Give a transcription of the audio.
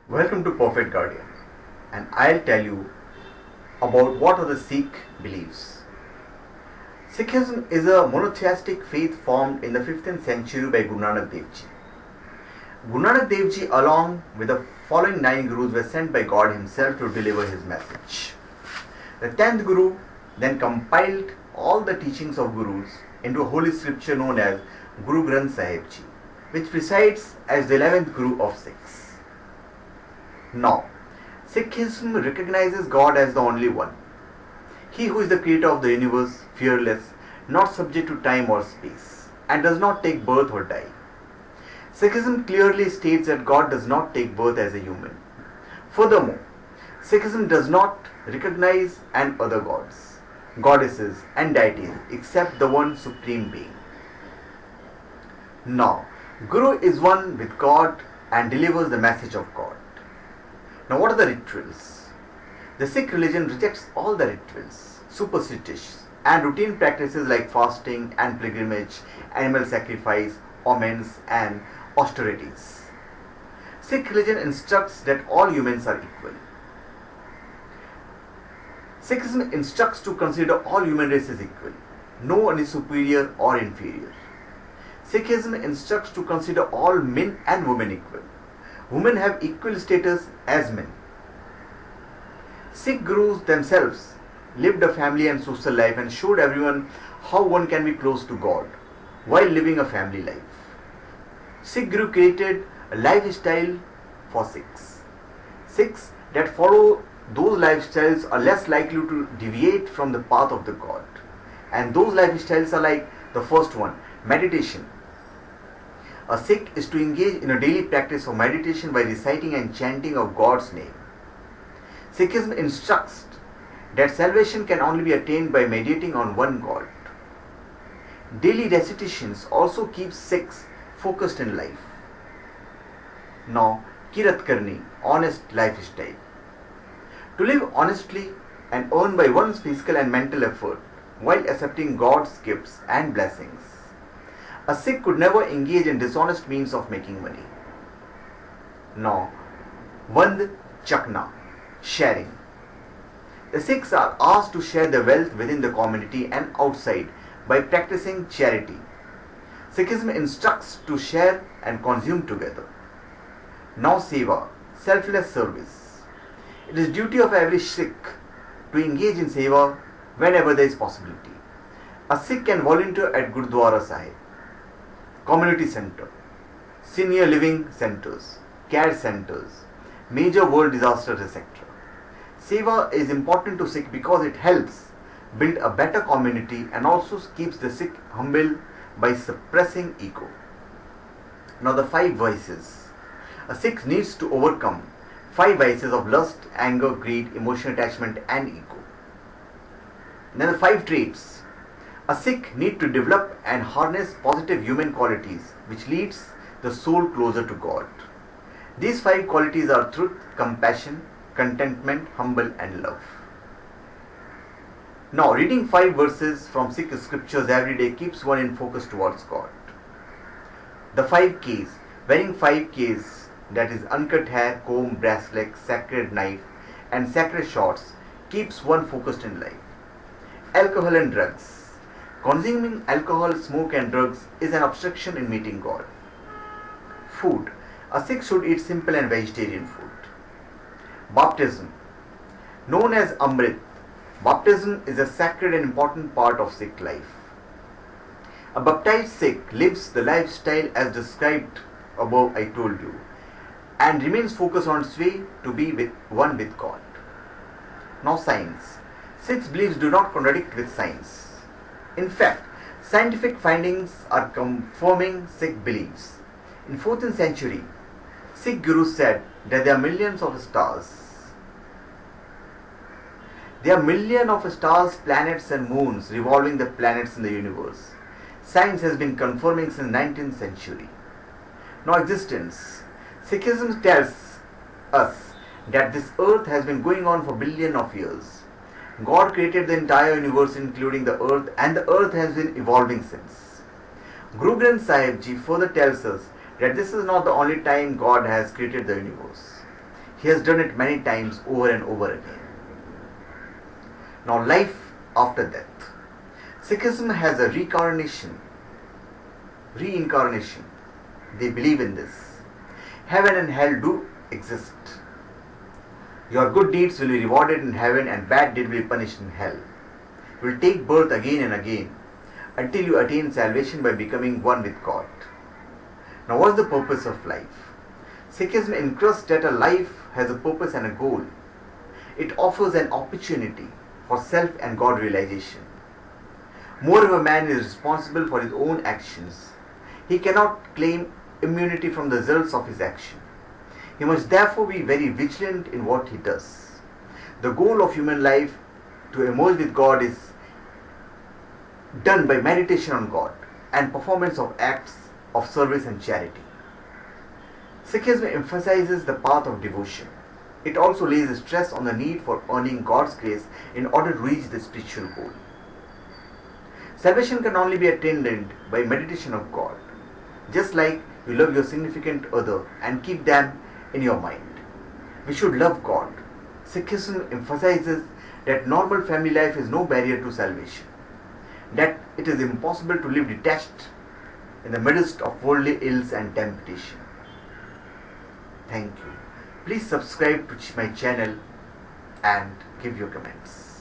Welcome to Perfect Guardian, and I'll tell you about what are the Sikh beliefs. Sikhism is a monotheistic faith formed in the 15th century by Guru Nanak Dev Ji. Guru Nanak Dev Ji, along with the following 9 Gurus, were sent by God Himself to deliver His message. The 10th Guru then compiled all the teachings of Gurus into a holy scripture known as Guru Granth Sahib Ji, which presides as the 11th Guru of Sikhs. Now, Sikhism recognizes God as the only one. He who is the creator of the universe, fearless, not subject to time or space, and does not take birth or die. Sikhism clearly states that God does not take birth as a human. Furthermore, Sikhism does not recognize and other gods, goddesses and deities except the one supreme being. Now, Guru is one with God and delivers the message of God. Now, what are the rituals? The Sikh religion rejects all the rituals, superstitions, and routine practices like fasting and pilgrimage, animal sacrifice, omens, and austerities. Sikh religion instructs that all humans are equal. Sikhism instructs to consider all human races equal. No one is superior or inferior. Sikhism instructs to consider all men and women equal. Women have equal status as men. Sikh Gurus themselves lived a family and social life and showed everyone how one can be close to God while living a family life. Sikh Guru created a lifestyle for Sikhs. Sikhs that follow those lifestyles are less likely to deviate from the path of the God. And those lifestyles are like the first one, meditation. A Sikh is to engage in a daily practice of meditation by reciting and chanting of God's name. Sikhism instructs that salvation can only be attained by meditating on one God. Daily recitations also keep Sikhs focused in life. Now, Kirat Karni, honest lifestyle. To live honestly and earn by one's physical and mental effort while accepting God's gifts and blessings. A Sikh could never engage in dishonest means of making money. Now, Vand Chakna, sharing. The Sikhs are asked to share their wealth within the community and outside by practicing charity. Sikhism instructs to share and consume together. Now Siva, selfless service. It is duty of every Sikh to engage in Siva whenever there is possibility. A Sikh can volunteer at Gurudwara Sahib, community center, senior living centers, care centers, major world disasters, etc. Seva is important to Sikh because it helps build a better community and also keeps the Sikh humble by suppressing ego. Now the 5 vices. A Sikh needs to overcome 5 vices of lust, anger, greed, emotional attachment and ego. Then the 5 traits. A Sikh needs to develop and harness positive human qualities which leads the soul closer to God. These 5 qualities are truth, compassion, contentment, humble and love. Now, reading 5 verses from Sikh scriptures every day keeps one in focus towards God. The 5 Ks, wearing 5 Ks, that is uncut hair, comb, bracelet, sacred knife and sacred shorts, keeps one focused in life. Alcohol and drugs. Consuming alcohol, smoke and drugs is an obstruction in meeting God. Food. A Sikh should eat simple and vegetarian food. Baptism. Known as Amrit, baptism is a sacred and important part of Sikh life. A baptized Sikh lives the lifestyle as described above I told you and remains focused on its way to be one with God. Now science. Sikhs' beliefs do not contradict with science. In fact, scientific findings are confirming Sikh beliefs. In 14th century, Sikh gurus said that there are millions of stars. There are millions of stars, planets and moons revolving the planets in the universe. Science has been confirming since 19th century. Now existence. Sikhism tells us that this earth has been going on for billions of years. God created the entire universe including the earth and the earth has been evolving since. Guru Granth Sahib Ji further tells us that this is not the only time God has created the universe. He has done it many times over and over again. Now, life after death. Sikhism has a reincarnation. They believe in this. Heaven and hell do exist. Your good deeds will be rewarded in heaven and bad deeds will be punished in hell. You will take birth again and again until you attain salvation by becoming one with God. Now, what's the purpose of life? Sikhism encourages that a life has a purpose and a goal. It offers an opportunity for self and God realization. Moreover, man is responsible for his own actions. He cannot claim immunity from the results of his action. He must therefore be very vigilant in what he does. The goal of human life to emerge with God is done by meditation on God and performance of acts of service and charity. Sikhism emphasizes the path of devotion. It also lays a stress on the need for earning God's grace in order to reach the spiritual goal. Salvation can only be attained by meditation of God. Just like you love your significant other and keep them in your mind. We should love God. Sikhism emphasizes that normal family life is no barrier to salvation. That it is impossible to live detached in the midst of worldly ills and temptation. Thank you. Please subscribe to my channel and give your comments.